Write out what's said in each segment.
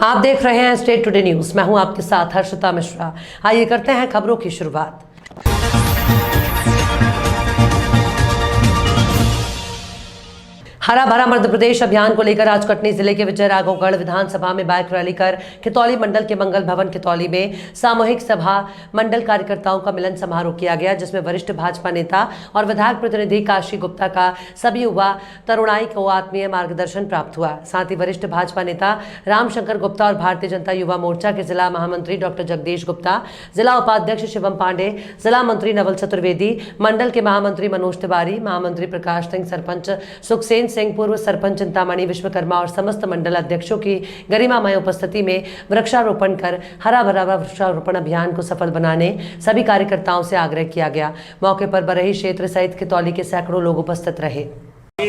आप देख रहे हैं स्टेट टुडे न्यूज। मैं हूं आपके साथ हर्षिता मिश्रा। आइए करते हैं खबरों की शुरुआत। हरा भरा मध्य प्रदेश अभियान को लेकर आज कटनी जिले के विजय राघवगढ़ विधानसभा में बाइक रैली कर खितौली मंडल के मंगल भवन खितौली में सामूहिक सभा मंडल कार्यकर्ताओं का मिलन समारोह किया गया, जिसमें वरिष्ठ भाजपा नेता और विधायक प्रतिनिधि काशी गुप्ता का सभी युवा तरुणाई को आत्मीय मार्गदर्शन प्राप्त हुआ। साथ ही वरिष्ठ भाजपा नेता रामशंकर गुप्ता और भारतीय जनता युवा मोर्चा के जिला महामंत्री डॉक्टर जगदीश गुप्ता, जिला उपाध्यक्ष शिवम पांडे, जिला मंत्री नवल चतुर्वेदी, मंडल के महामंत्री मनोज तिवारी, महामंत्री प्रकाश सिंह, सरपंच सुखसेन सिंह, पूर्व सरपंच चिंतामणि विश्वकर्मा और समस्त मंडल अध्यक्षों की गरिमामय उपस्थिति में वृक्षारोपण कर हरा भरा वृक्षारोपण अभियान को सफल बनाने सभी कार्यकर्ताओं से आग्रह किया गया। मौके पर बरही क्षेत्र सहित खितौली के सैकड़ों लोग उपस्थित रहे।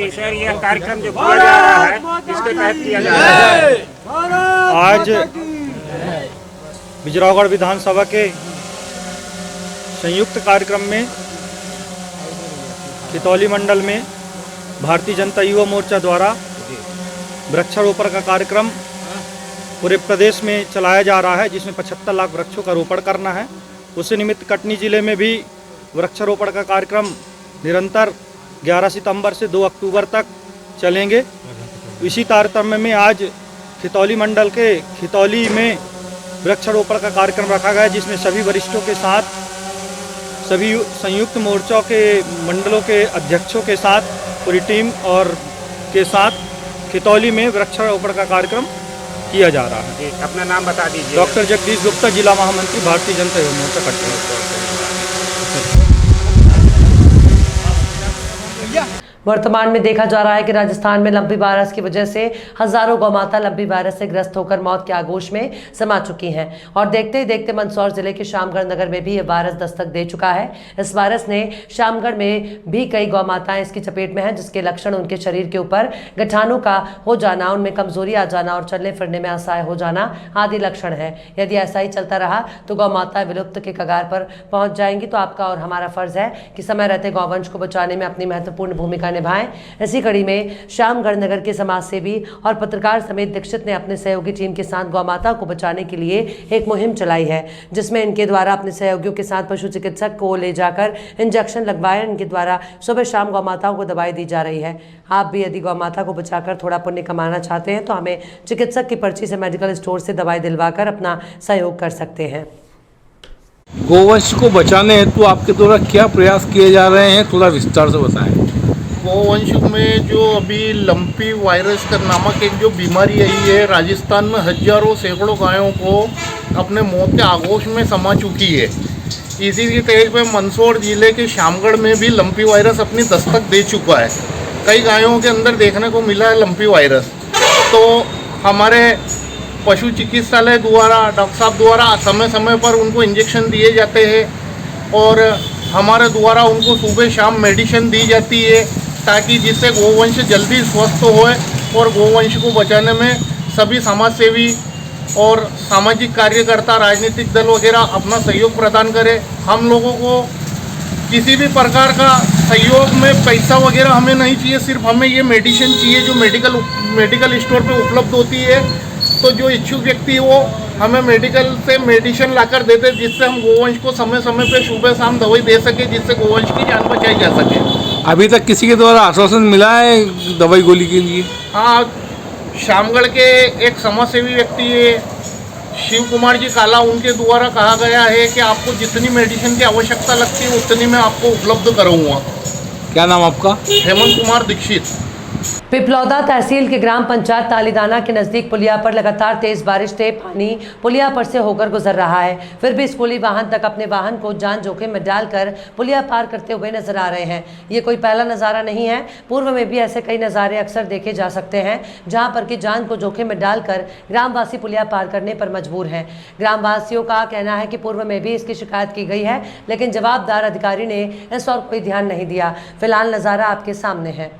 सर, यह कार्यक्रम जो किया जा रहा है, इसके तहत किया जा रहा है। आज बिजरावगढ़ विधानसभा के संयुक्त कार्यक्रम में खितौली मंडल में भारतीय जनता युवा मोर्चा द्वारा वृक्षारोपण का कार्यक्रम पूरे प्रदेश में चलाया जा रहा है, जिसमें 75 लाख वृक्षों का रोपण करना है। उसी निमित्त कटनी जिले में भी वृक्षारोपण का कार्यक्रम निरंतर 11 सितंबर से 2 अक्टूबर तक चलेंगे। इसी तारतम्य में आज खितौली मंडल के खितौली में वृक्षारोपण का कार्यक्रम रखा गया, जिसमें सभी वरिष्ठों के साथ सभी संयुक्त मोर्चों के मंडलों के अध्यक्षों के साथ पूरी टीम और के साथ खितौली में वृक्षारोपण का कार्यक्रम किया जा रहा है। अपना नाम बता दीजिए। डॉक्टर जगदीश गुप्ता, जिला महामंत्री भारतीय जनता युवा मोर्चा कटनी। वर्तमान में देखा जा रहा है कि राजस्थान में लंपी वायरस की वजह से हजारों गौमाता लंपी वायरस से ग्रस्त होकर मौत के आगोश में समा चुकी हैं और देखते ही देखते मंदसौर जिले के शामगढ़ नगर में भी यह वायरस दस्तक दे चुका है। इस वायरस ने शामगढ़ में भी कई गौमाताएं इसकी चपेट में हैं, जिसके लक्षण उनके शरीर के ऊपर गठानों का हो जाना, उनमें कमजोरी आ जाना और चलने फिरने में असहाय हो जाना आदि लक्षण है। यदि ऐसा ही चलता रहा तो गौमाताएं विलुप्त के कगार पर पहुंच जाएंगी। तो आपका और हमारा फर्ज है कि समय रहते गौवंश को बचाने में अपनी महत्वपूर्ण भूमिका निभाएं। इसी कड़ी में शामगढ़ नगर के समाज सेवी और पत्रकार समेत दीक्षित ने अपने सहयोगी टीम के साथ गौमाता को बचाने के लिए एक मुहिम चलाई है, जिसमें इनके द्वारा अपने सहयोगियों के साथ पशु चिकित्सक को ले जाकर इंजेक्शन लगवाए। इनके द्वारा सुबह शाम गौमाताओं को दवाई दी जा रही है। आप भी यदि गौमाता को बचाकर थोड़ा पुण्य कमाना चाहते हैं तो हमें चिकित्सक की पर्ची से मेडिकल स्टोर से दवाई दिलवाकर अपना सहयोग कर सकते हैं। गोवंश को बचाने हेतु आपके द्वारा क्या प्रयास किए जा रहे हैं, थोड़ा विस्तार से बताएं। गोवंश में जो अभी लंपी वायरस का नामक एक जो बीमारी आई है, राजस्थान में हजारों सैकड़ों गायों को अपने मौत के आगोश में समा चुकी है। इसी के तहत में मंदसौर जिले के शामगढ़ में भी लंपी वायरस अपनी दस्तक दे चुका है। कई गायों के अंदर देखने को मिला है लंपी वायरस। तो हमारे पशु चिकित्सालय द्वारा डॉक्टर साहब द्वारा समय समय पर उनको इंजेक्शन दिए जाते हैं और हमारे द्वारा उनको सुबह शाम मेडिसिन दी जाती है, ताकि जिससे गोवंश जल्दी स्वस्थ होए और गोवंश को बचाने में सभी समाज सेवी और सामाजिक कार्यकर्ता, राजनीतिक दल वगैरह अपना सहयोग प्रदान करें। हम लोगों को किसी भी प्रकार का सहयोग में पैसा वगैरह हमें नहीं चाहिए, सिर्फ हमें ये मेडिसिन चाहिए जो मेडिकल स्टोर पे उपलब्ध होती है। तो जो इच्छुक व्यक्ति वो हमें मेडिकल से मेडिसिन लाकर देते, जिससे हम गोवंश को समय समय पे सुबह शाम दवाई दे सके, जिससे गोवंश की जान बचाई जा सके। अभी तक किसी के द्वारा आश्वासन मिला है दवाई गोली के लिए? हाँ, शामगढ़ के एक समाजसेवी व्यक्ति है शिव कुमार जी काला, उनके द्वारा कहा गया है कि आपको जितनी मेडिसिन की आवश्यकता लगती है उतनी मैं आपको उपलब्ध करूँगा। क्या नाम आपका? हेमंत कुमार दीक्षित। पिपलौदा तहसील के ग्राम पंचायत तालीदाना के नजदीक पुलिया पर लगातार तेज बारिश से पानी पुलिया पर से होकर गुजर रहा है। फिर भी स्कूली वाहन तक अपने वाहन को जान जोखिम में डालकर पुलिया पार करते हुए नजर आ रहे हैं। ये कोई पहला नज़ारा नहीं है, पूर्व में भी ऐसे कई नज़ारे अक्सर देखे जा सकते हैं, जहां पर कि जान को जोखिम में डालकर ग्रामवासी पुलिया पार करने पर मजबूर हैं। ग्रामवासियों का कहना है कि पूर्व में भी इसकी शिकायत की गई है, लेकिन जवाबदार अधिकारी ने इस और कोई ध्यान नहीं दिया। फिलहाल नज़ारा आपके सामने है।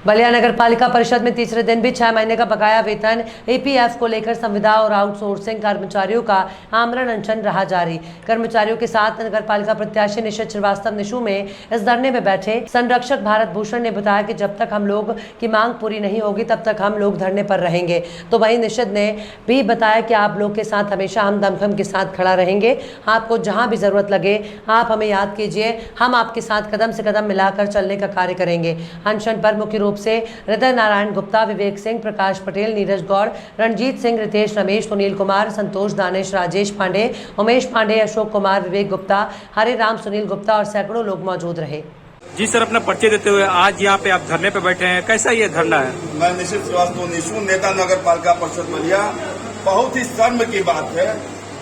बलिया नगर पालिका परिषद में तीसरे दिन भी 6 महीने का बकाया वेतन ईपीएफ को लेकर संविदा और आउटसोर्सिंग कर्मचारियों का आमरण अनशन रहा जारी। कर्मचारियों के साथ नगर पालिका प्रत्याशी निशित श्रीवास्तव निशु में इस धरने में बैठे संरक्षक भारत भूषण ने बताया कि जब तक हम लोग की मांग पूरी नहीं होगी तब तक हम लोग धरने पर रहेंगे। तो वहीं निशित ने भी बताया कि आप लोग के साथ हमेशा हम दमखम के साथ खड़ा रहेंगे। आपको जहां भी जरूरत लगे आप हमें याद कीजिए, हम आपके साथ कदम से कदम मिलाकर चलने का कार्य करेंगे। अनशन पर मुख्य रूप से हृदय नारायण गुप्ता, विवेक सिंह, प्रकाश पटेल, नीरज गौड़, रणजीत सिंह, रितेश रमेश, सुनील कुमार, संतोष दानेश, राजेश पांडे, उमेश पांडे, अशोक कुमार, विवेक गुप्ता, हरे राम, सुनील गुप्ता और सैकड़ों लोग मौजूद रहे। जी सर, अपना परिचय देते हुए आज यहाँ पे आप धरने पे बैठे हैं, कैसा ये धरना है? मैं निशित श्रीवास्तव निशु, नेता नगर पालिका परिषद बलिया। बहुत ही शर्म की बात है,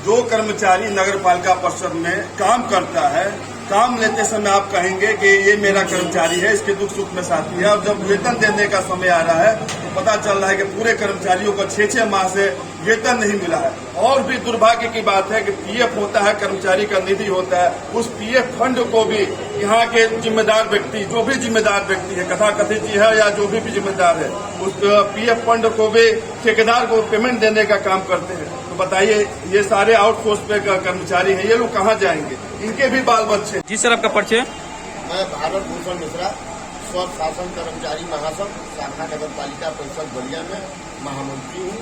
जो कर्मचारी नगर पालिका परिषद में काम करता है, काम लेते समय आप कहेंगे कि ये मेरा कर्मचारी है, इसके दुख सुख में साथी है, और जब वेतन देने का समय आ रहा है तो पता चल रहा है कि पूरे कर्मचारियों को 6-6 माह से वेतन नहीं मिला है। और भी दुर्भाग्य की बात है कि पीएफ होता है, कर्मचारी का निधि होता है, उस पीएफ फंड को भी यहाँ के जिम्मेदार व्यक्ति, जो भी जिम्मेदार व्यक्ति है, कथाकथित जी है या जो भी जिम्मेदार है, उस पीएफ फंड को भी ठेकेदार को पेमेंट देने का काम करते हैं। तो बताइए, ये सारे आउटसोर्स पे कर्मचारी हैं, ये लोग कहाँ जाएंगे? इनके भी बाल बच्चे। जी सर, आपका परिचय? मैं भारत भूषण मिश्रा, स्व शासन कर्मचारी महासंघ शाखा नगर पालिका परिषद बलिया में महामंत्री हूँ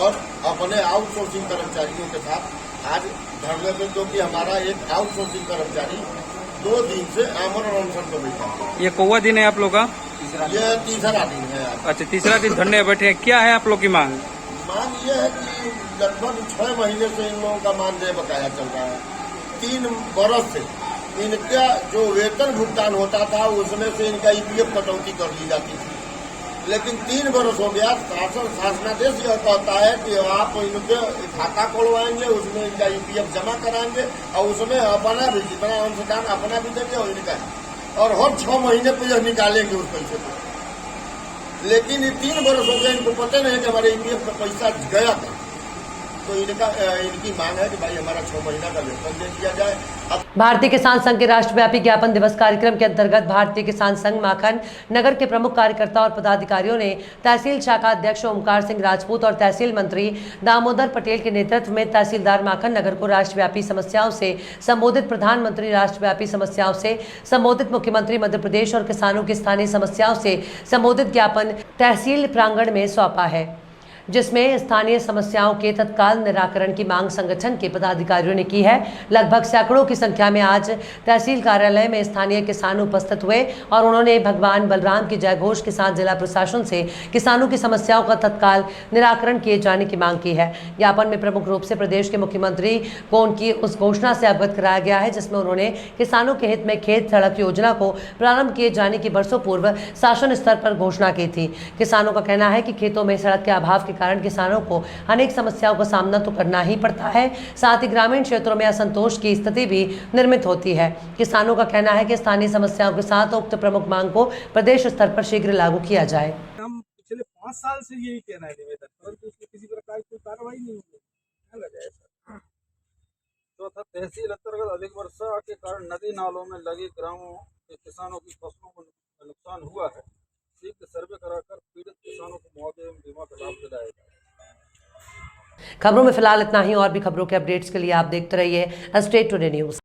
और अपने आउटसोर्सिंग कर्मचारियों के साथ आज धरने में, जो कि हमारा एक आउटसोर्सिंग कर्मचारी 2 दिन से आमरण अनशन पर बैठा है। ये कौवा दिन है आप लोग का? ये तीसरा दिन है आज। अच्छा, तीसरा दिन धरने में बैठे हैं। क्या है आप लोग की मांग? मांग ये है कि लगभग 6 महीने से इन लोगों का मानदेय बकाया चल रहा है। 3 बरस से इनका जो वेतन भुगतान होता था उसमें से इनका ईपीएफ कटौती कर ली जाती थी, लेकिन 3 बरस हो गया। शासनादेश यह कहता है कि आप इनके खाता खोलवाएंगे, उसमें इनका ईपीएफ जमा कराएंगे और उसमें अपना भी जितना अंशदान अपना भी देंगे और इनका, और हर 6 महीने पर यह निकालेंगे उस पैसे को। लेकिन ये 3 बरस हो गए, इनको पता नहीं है कि हमारे ईपीएफ का पैसा गया था। तो इनकी मांग है कि भाई हमारा 6 महीना का वेतन दे दिया जाए। भारतीय किसान संघ के राष्ट्रव्यापी ज्ञापन दिवस कार्यक्रम के अंतर्गत भारतीय किसान संघ माखन नगर के प्रमुख कार्यकर्ता और पदाधिकारियों ने तहसील शाखा अध्यक्ष ओमकार सिंह राजपूत और तहसील मंत्री दामोदर पटेल के नेतृत्व में तहसीलदार माखन नगर को राष्ट्रव्यापी समस्याओं से संबोधित, प्रधानमंत्री राष्ट्रव्यापी समस्याओं से संबोधित, मुख्यमंत्री मध्य प्रदेश और किसानों की स्थानीय समस्याओं से संबोधित ज्ञापन तहसील प्रांगण में सौंपा है, जिसमें स्थानीय समस्याओं के तत्काल निराकरण की मांग संगठन के पदाधिकारियों ने की है। लगभग सैकड़ों की संख्या में आज तहसील कार्यालय में स्थानीय किसान उपस्थित हुए और उन्होंने भगवान बलराम की जयघोष के साथ जिला प्रशासन से किसानों की समस्याओं का तत्काल निराकरण किए जाने की मांग की है। ज्ञापन में प्रमुख रूप से प्रदेश के मुख्यमंत्री को उनकी उस घोषणा से अवगत कराया गया है जिसमें उन्होंने किसानों के हित में खेत सड़क योजना को प्रारंभ किए जाने की वर्षों पूर्व शासन स्तर पर घोषणा की थी। किसानों का कहना है कि खेतों में सड़क के अभाव के कारण किसानों को अनेक समस्याओं का सामना तो करना ही पड़ता है, साथ ही ग्रामीण क्षेत्रों में असंतोष की स्थिति भी निर्मित होती है। किसानों का कहना है कि स्थानीय समस्याओं के साथ उक्त प्रमुख मांग को प्रदेश स्तर पर शीघ्र लागू किया जाए। हम पिछले 5 साल से यही कहना है निवेदन, परंतु उसकी किसी प्रकार की कोई कार्रवाई नहीं हुई। चौथा, तहसील अंतर्गत अधिक वर्षा के कारण नदी नालों में लगे ग्रामों के किसानों की फसलों को नुकसान हुआ है। शीघ्र सर्वे कराकर पीड़ित किसानों को मुआवजे एवं बीमा का लाभ दिलाया जाए। खबरों में फिलहाल इतना ही। और भी खबरों के अपडेट्स के लिए आप देखते रहिए स्टेट टुडे न्यूज।